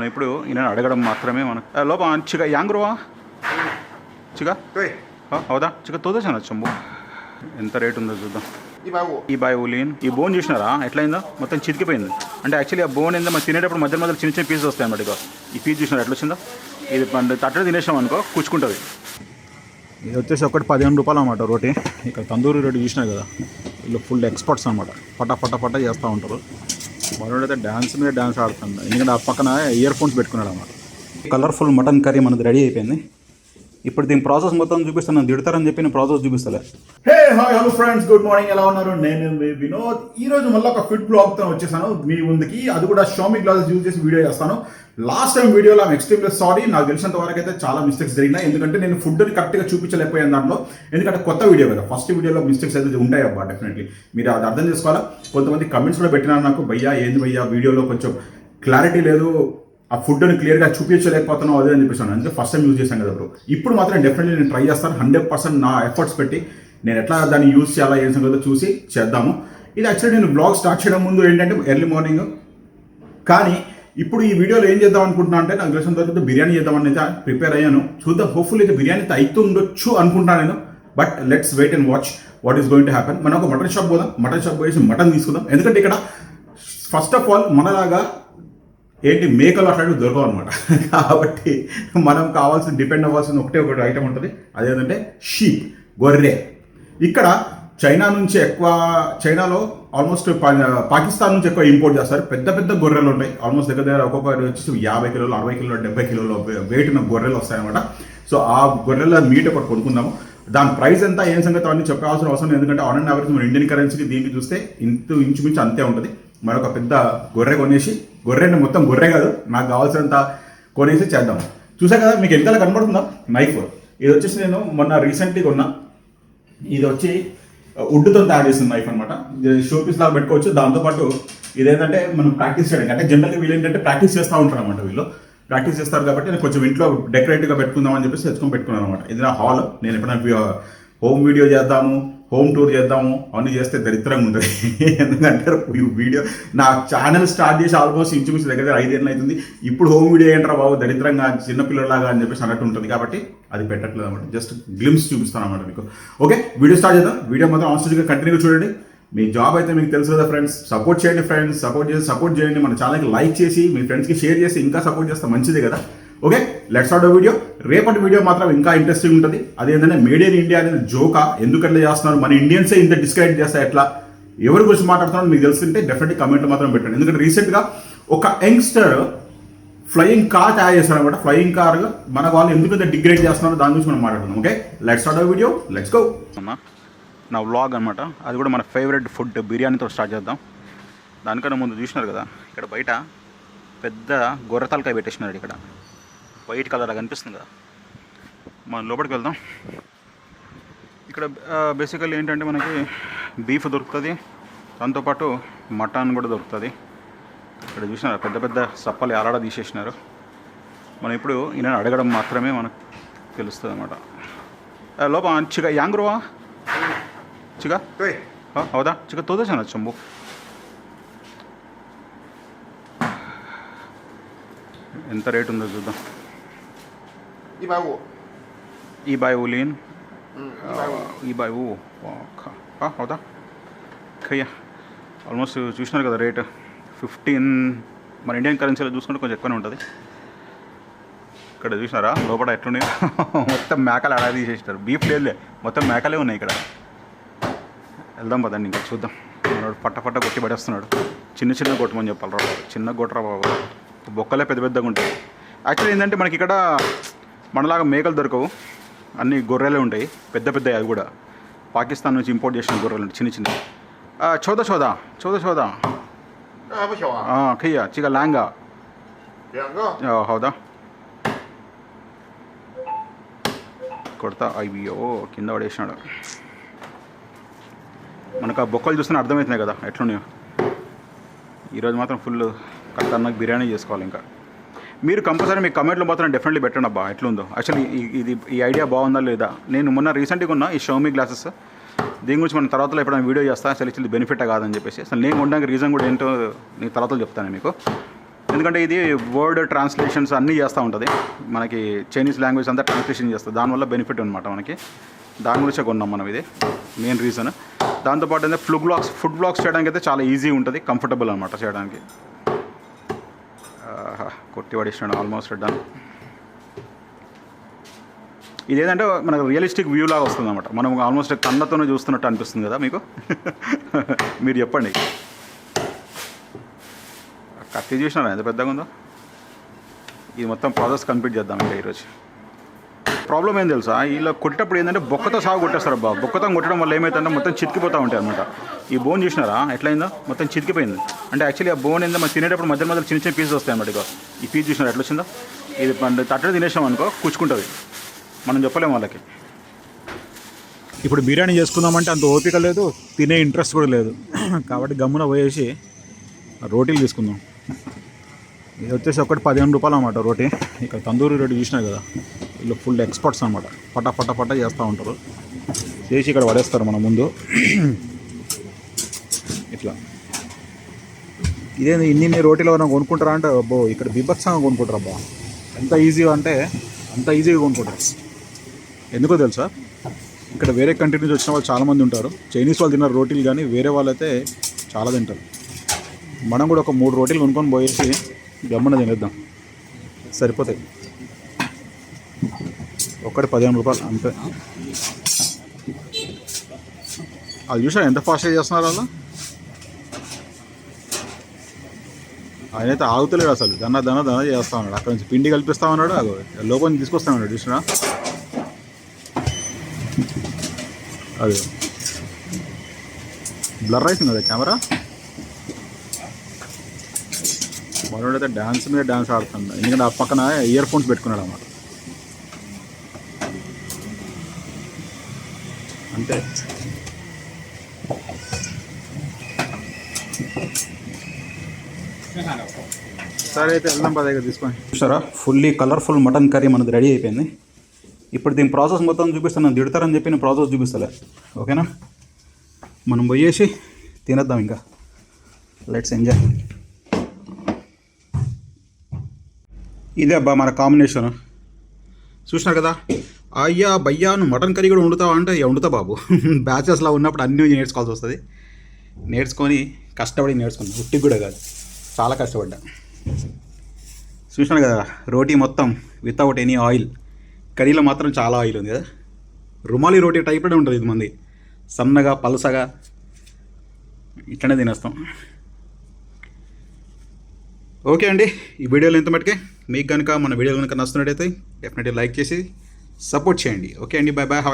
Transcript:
మనం ఇప్పుడు ఈయన అడగడం మాత్రమే మనకు లోప చిక యాంగ్రోవా చిక అవుదా చిక తోదేశాను చంబు ఎంత రేట్ ఉందో చూద్దాం. ఈ బాయ్ ఊలీన్ ఈ బోన్ చూసినారా ఎట్లయిందో మొత్తం చితికిపోయింది. అంటే యాక్చువల్లీ ఆ బోన్ ఏందో మనం తినేటప్పుడు మధ్య మధ్యలో చిన్న చిన్న పీసెస్ వస్తాయి అన్నమాట. ఇక ఈ పీస్ చూసినారు ఎట్లా వచ్చిందో, ఇది తట్టడు తినేసాం అనుకో కూర్చుకుంటుంది. ఇది వచ్చేసి ఒకటి 15 రూపాయలు అనమాట రోటీ. ఇక్కడ తందూరి రోటీ చూసినారు కదా, వీళ్ళు ఫుల్ ఎక్స్పర్ట్స్ అనమాట. పట్ట చేస్తూ ఉంటారు. మనోడైతే డ్యాన్స్ మీద డ్యాన్స్ ఆడుతుంది, ఎందుకంటే ఆ పక్కన ఇయర్ ఫోన్స్ పెట్టుకున్నాడు అన్నమాట. కలర్ఫుల్ మటన్ కర్రీ మనది రెడీ అయిపోయింది. ఇప్పుడు దీని ప్రాసెస్ మొత్తం చూపిస్తాను, తిడతారని చెప్పి నేను ప్రాసెస్ చూపిస్తలే. Hey hi hello friends, good morning. ఎలా ఉన్నారు? నేను వినోద్. ఈ రోజు మళ్ళీ ఒక ఫుడ్ బ్లాగ్ తో వచ్చేసాను మీ ముందుకి. అది కూడా షామీ గ్లాసెస్ యూజ్ చేసి వీడియో చేస్తాను. లాస్ట్ టైం వీడియోలో ఎక్స్ట్రీమ్లీ సారీ, నాకు తెలిసినంత వరకు అయితే చాలా మిస్టేక్స్ జరిగినాయి. ఎందుకంటే నేను ఫుడ్ని కరెక్ట్గా చూపించలేకపోయాను దాంట్లో. ఎందుకంటే కొత్త వీడియో కదా, ఫస్ట్ వీడియోలో మిస్టేక్స్ అయితే ఉంటాయి అబ్బా, డెఫినెట్లీ మీరు అది అర్థం చేసుకోవాలా. కొంతమంది కమెంట్స్ కూడా పెట్టినారు నాకు, భయ్యా ఏంది భయ్యా వీడియోలో కొంచెం క్లారిటీ లేదు, ఆ ఫుడ్ని క్లియర్గా చూపించలేకపోతున్నావు అదే అని చెప్పేసాను. అందుకే ఫస్ట్ టైం యూజ్ చేశాను కదా బ్రో. ఇప్పుడు మాత్రం డెఫినెట్లీ నేను ట్రై చేస్తాను. 100% నా ఎఫర్ట్స్ పెట్టి నేను ఎట్లా దాన్ని యూజ్ చేయాలా ఏం సంగతో చూసి చేద్దాము. ఇది యాక్చువల్లీ నేను బ్లాగ్ స్టార్ట్ చేయడం ముందు ఏంటంటే ఎర్లీ మార్నింగ్, కానీ ఇప్పుడు ఈ వీడియోలో ఏం చేద్దాం అనుకుంటున్నా అంటే నాకు తెలిసిన తర్వాత బిర్యానీ చేద్దామని అయితే ప్రిపేర్ అయ్యాను. చూద్దాం, హోప్ఫుల్ అయితే బిర్యానీ అయితే అవుతుండొచ్చు అనుకుంటాను నేను. But let's wait and watch what is going to happen. మనం ఒక మటన్ షాప్ పోదాం, మటన్ షాప్ పోయేసి మటన్ తీసుకుందాం. ఎందుకంటే ఇక్కడ ఫస్ట్ ఆఫ్ ఆల్ మనలాగా ఏంటి మేకలు అట్లాంటివి దొరకవు అనమాట. కాబట్టి మనం కావాల్సిన డిపెండ్ అవ్వాల్సిన ఒకటి ఐటమ్ ఉంటుంది, అదేంటంటే షీప్, గొర్రె. ఇక్కడ చైనాలో ఆల్మోస్ట్ పాకిస్తాన్ నుంచి ఎక్కువ ఇంపోర్ట్ చేస్తారు. పెద్ద పెద్ద గొర్రెలు ఉంటాయి, ఆల్మోస్ట్ దగ్గర ఒక్కొక్కటి వచ్చేసి 50 కిలోలు 60 కిలోలు 70 కిలోలు వెయిట్ ఉన్న గొర్రెలు వస్తాయన్నమాట. సో ఆ గొర్రెల మీట్ ఒకటి కొనుక్కుందాము. దాని ప్రైస్ ఎంత ఏం సంగతి అన్నీ చెప్పాల్సిన అవసరం లేదు. ఎందుకంటే ఆన్ అండ్ యావరేజ్ మన ఇండియన్ కరెన్సీకి దీనికి చూస్తే ఇంచుమించు అంతే ఉంటుంది. మరొక పెద్ద గొర్రె కొనేసి, గొర్రెని మొత్తం గొర్రె కాదు, నాకు కావాల్సినంత కొనేసి చేద్దాం. చూసా కదా మీకు ఎంతలా కనబడుతుందా నైఫ్. ఇది వచ్చేసి నేను మొన్న రీసెంట్గా కొన్నా. ఇది వచ్చి వుడ్తో తయారు చేసిన నైఫ్ అనమాట. షో పీస్ లాగా పెట్టుకోవచ్చు. దాంతోపాటు ఇదేంటంటే మనం ప్రాక్టీస్ చేయడానికి, అంటే జనరల్గా వీళ్ళు ఏంటంటే ప్రాక్టీస్ చేస్తూ ఉంటారు అనమాట. వీళ్ళు ప్రాక్టీస్ చేస్తారు కాబట్టి నేను కొంచెం ఇంట్లో డెకరేటివ్గా పెట్టుకుందాం అని చెప్పేసి తెచ్చుకొని పెట్టుకున్నాను అనమాట. ఇది నా హాల్. నేను ఎప్పుడైనా హోమ్ వీడియో చేద్దాము, హోమ్ టూర్ చేద్దాము అవన్నీ చేస్తే దరిద్రంగా ఉంటుంది. ఎందుకంటే ఈ వీడియో నా ఛానల్ స్టార్ట్ చేసి ఆల్మోస్ట్ ఇంచుమించు దగ్గర 5 ఏళ్ళు అవుతుంది. ఇప్పుడు హోమ్ వీడియో ఏంటారా బాబు దరిద్రంగా చిన్నపిల్లలాగా అని చెప్పేసి అన్నట్టు ఉంటుంది. కాబట్టి అది పెట్టట్లేదు అనమాట. జస్ట్ గ్లిమ్స్ చూపిస్తాను అనమాట మీకు. ఓకే, వీడియో స్టార్ట్ చేద్దాం. వీడియో మాత్రం ఆన్స్టేజ్గా కంటిన్యూగా చూడండి. మీ జాబ్ అయితే మీకు తెలుసు కదా ఫ్రెండ్స్. సపోర్ట్ చేయండి ఫ్రెండ్స్, సపోర్ట్ చేయండి. మన ఛానల్కి లైక్ చేసి మీ ఫ్రెండ్స్కి షేర్ చేసి ఇంకా సపోర్ట్ చేస్తే మంచిదే కదా. Okay, let's start video. రేపటి వీడియో మాత్రం ఇంకా ఇంట్రెస్టింగ్ ఉంటుంది. అదేంటంటే మేడ్ ఇన్ ఇండియా అనేది జోకా, ఎందుకంటే చేస్తున్నారు మన ఇండియన్సే ఇంత డిస్క్రైబ్ చేస్తే ఎట్లా, ఎవరి గురించి మాట్లాడుతున్నారో మీకు తెలుస్తుంటే డెఫినెట్లీ కమెంట్లు మాత్రం పెట్టండి. ఎందుకంటే రీసెంట్గా ఒక యంగ్స్టర్ ఫ్లయింగ్ కార్ తయారు చేస్తారు అనమాట. ఫ్లయింగ్ కార్ మన వాళ్ళు ఎందుకంటే డిగ్రేడ్ చేస్తున్నారో దాని గురించి మనం మాట్లాడుతున్నాం. Okay, let's start video, let's go. నా వ్లాగ్ అనమాట. అది కూడా మన ఫేవరెట్ ఫుడ్ బిర్యానీతో స్టార్ట్ చేద్దాం. దానికన్నా ముందు చూసినారు కదా, ఇక్కడ బయట పెద్ద గొర్రె తలకాయ పెట్టేసినారు. ఇక్కడ వైట్ కలర్ కనిపిస్తుంది కదా. మనం లోపలికి వెళ్దాం. ఇక్కడ బేసికల్లీ ఏంటంటే మనకి బీఫ్ దొరుకుతుంది, దాంతోపాటు మటన్ కూడా దొరుకుతుంది. ఇక్కడ చూసినారు పెద్ద పెద్ద సప్పలు ఆరాడ తీసేసినారు. మనం ఇప్పుడు ఈయన అడగడం మాత్రమే మనకు తెలుస్తుంది అన్నమాట. లోప చిక యాంగ్రోవా చిక అవుదా చిక తోదేశాను చంబు. ఎంత రేట్ ఉందో చూద్దాం. ఈ బాయ్ ఊలీన్ ఈ బాయ్ ఊ అవుదా ఖయ్యా. ఆల్మోస్ట్ చూసినారు కదా రేట్ 15. మన ఇండియన్ కరెన్సీలో చూసుకుంటే కొంచెం ఎక్కువనే ఉంటుంది. ఇక్కడ చూసినారా లోపల ఎట్లున్నాయి, మొత్తం మేకలు అలా తీసేసినారు. బీఫ్ లేదులే, మొత్తం మేకలే ఉన్నాయి ఇక్కడ. వెళ్దాం పదండి, ఇంకా చూద్దాం. మనోడు పట్ట కొట్టి పడేస్తున్నాడు. చిన్న కొట్టమని చెప్పాలి రా, చిన్న కొట్టరా బాబు. బొక్కలే పెద్ద పెద్దగా ఉంటాయి. యాక్చువల్లీ ఏంటంటే మనకి ఇక్కడ మనలాగా మేకలు దొరకవు, అన్ని గొర్రెలే ఉంటాయి, పెద్ద పెద్ద. అది కూడా పాకిస్తాన్ నుంచి ఇంపోర్ట్ చేసిన గొర్రెలు ఉంటాయి, చిన్న. చౌదా ఖయ్యా చిక లాంగా హౌదా కొడతా. అయ్యో కింద పడేసినాడు. మనకు ఆ బొక్కలు చూస్తేనే అర్థమవుతున్నాయి కదా ఎట్లున్నాయో. ఈరోజు మాత్రం ఫుల్ ఖతర్నాక్ బిర్యానీ చేసుకోవాలి. ఇంకా మీరు కంపల్సరీ మీ కమెంట్లో మాత్రం డెఫినెట్లీ పెట్టండి అబ్బా ఎట్లుందో. యాక్చువల్లీ ఈ ఐడియా బాగుందా లేదా. నేను మొన్న రీసెంట్గా ఉన్న ఈ షామీ గ్లాసెస్, దీని గురించి మనం తర్వాతలో ఎప్పుడైనా వీడియో చేస్తాను. అసలు ఇది బెనిఫిట్ కాదని చెప్పేసి. అసలు నేను ఉండడానికి రీజన్ కూడా ఏంటో నేను తర్వాతలో చెప్తాను మీకు. ఎందుకంటే ఇది వర్డ్ ట్రాన్స్లేషన్స్ అన్నీ చేస్తూ ఉంటుంది, మనకి చైనీస్ లాంగ్వేజ్ అంతా ట్రాన్స్లేషన్ చేస్తుంది, దానివల్ల బెనిఫిట్ అనమాట మనకి. దాని గురించే కొన్నాం మనం, ఇది మెయిన్ రీజన్. దాంతోపాటు అయితే ఫుడ్ బ్లాగ్స్ చేయడానికి అయితే చాలా ఈజీ ఉంటుంది, కంఫర్టబుల్ అనమాట చేయడానికి. కొట్టి పడిస్తున్నాడు ఆల్మోస్ట్ డన్. ఇదేంటంటే మనకు రియలిస్టిక్ వ్యూ లాగా వస్తుంది అనమాట, మనం ఆల్మోస్ట్ కళ్ళతోనే చూస్తున్నట్టు అనిపిస్తుంది కదా మీకు. మీరు చెప్పండి. కత్తి చూసినారా ఎంత పెద్దగా ఉందో. ఇది మొత్తం ప్రాసెస్ కంప్లీట్ చేద్దాం ఇంకా ఈరోజు. ప్రాబ్లం ఏం తెలుసా, వీళ్ళు కొట్టేటప్పుడు ఏంటంటే బొక్కతో సాగు కొట్టేస్తారు అబ్బా. బొక్కతో కొట్టడం వల్ల ఏమైతుందంటే మొత్తం చితికిపోతూ ఉంటాయి అనమాట. ఈ బోన్ చూసినారా ఎట్లయిందో, మొత్తం చితికిపోయింది. అంటే యాక్చువల్లీ ఆ బోన్ ఏందో మనం తినేటప్పుడు మధ్య మధ్యలో చిన్న చిన్న పీసెస్ వస్తాయి అనమాట. ఇక ఈ పీస్ చూసినారా ఎట్లా వచ్చిందో, ఇది తట్టడి తినేసాం అనుకో కూర్చుకుంటుంది, మనం చెప్పలేము వాళ్ళకి. ఇప్పుడు బిర్యానీ చేసుకుందామంటే అంత ఓపిక లేదు, తినే ఇంట్రెస్ట్ కూడా లేదు. కాబట్టి గమ్మున పోయేసి రోటీలు తీసుకుందాం. ఇది వచ్చేసి ఒకటి 15 రూపాయలు అన్నమాట రోటీ. ఇక్కడ తందూరి రోటీ చూసినారు కదా, వీళ్ళు ఫుల్ ఎక్స్పర్ట్స్ అనమాట. పట్ట చేస్తూ ఉంటారు, చేసి ఇక్కడ పడేస్తారు మన ముందు ఇట్లా. ఇదేంది ఇన్ని రోటీలు ఎవరైనా కొనుక్కుంటారా అంటే అబ్బో ఇక్కడ బీభత్సంగా కొనుక్కుంటారు అబ్బా. ఎంత ఈజీగా అంటే అంత ఈజీగా కొనుక్కుంటారు. ఎందుకో తెలుసా, ఇక్కడ వేరే కంట్రీ నుంచి వచ్చిన వాళ్ళు చాలామంది ఉంటారు. చైనీస్ వాళ్ళు తిన్నారు రోటీలు, కానీ వేరే వాళ్ళైతే చాలా తింటారు. మనం కూడా ఒక 3 రోటీలు కొనుక్కొని పోయేసి గమ్మన తినేద్దాం, సరిపోతాయి. ఒక్కటి 15 రూపాయలు అంతే. అది చూసారా ఎంత ఫాస్ట్గా చేస్తున్నారు వాళ్ళు. ఆయనైతే ఆగుతలేడు అసలు, దన చేస్తా ఉన్నాడు. అక్కడ నుంచి పిండి కల్పిస్తా ఉన్నాడు, అది లోపల తీసుకొస్తా ఉన్నాడు. చూసినా అది బ్లర్ అవుతుంది కదా కెమెరా. మనోడైతే డ్యాన్స్ మీద డ్యాన్స్ ఆడుతున్నాడు, ఎందుకంటే ఆ పక్కన ఇయర్ ఫోన్స్ పెట్టుకున్నాడు అన్నమాట. అంతే. సరే అయితే వెళ్దాం పద దగ్గర తీసుకొని. చూసారా ఫుల్లీ కలర్ఫుల్ మటన్ కర్రీ మనది రెడీ అయిపోయింది. ఇప్పుడు దీని ప్రాసెస్ మొత్తం చూపిస్తాను, నన్ను తిడతారని చెప్పి నేను ప్రాసెస్ చూపిస్తలే, ఓకేనా. మనం పోయేసి తినేద్దాం ఇంకా. Let's enjoy. ఇదే అబ్బా మన కాంబినేషన్. చూసినా కదా, అయ్యా భయ్యా నువ్వు మటన్ కర్రీ కూడా వండుతావా అంటే వండుతా బాబు. బ్యాచెస్లో ఉన్నప్పుడు అన్నీ నేర్చుకోవాల్సి వస్తుంది. నేర్చుకొని కష్టపడి నేర్చుకున్నాను, ఉట్టికి కూడా కాదు, చాలా కష్టపడ్డా. చూసినాను కదా రోటీ మొత్తం వితౌట్ ఎనీ ఆయిల్. కర్రీలో మాత్రం చాలా ఆయిల్ ఉంది కదా. రుమాలి రోటీ టైప్లోనే ఉంటుంది ఇది మంది, సన్నగా పలసగా ఇట్లనే తినేస్తాం. ఓకే అండి, ఈ వీడియోలో ఎంత మటుకే మీకు కనుక మన వీడియో కనుక నచ్చినట్టయితే డెఫినెట్లీ లైక్ చేసి సపోర్ట్ చేయండి. ఓకే అండి, బాయ్ బాయ్.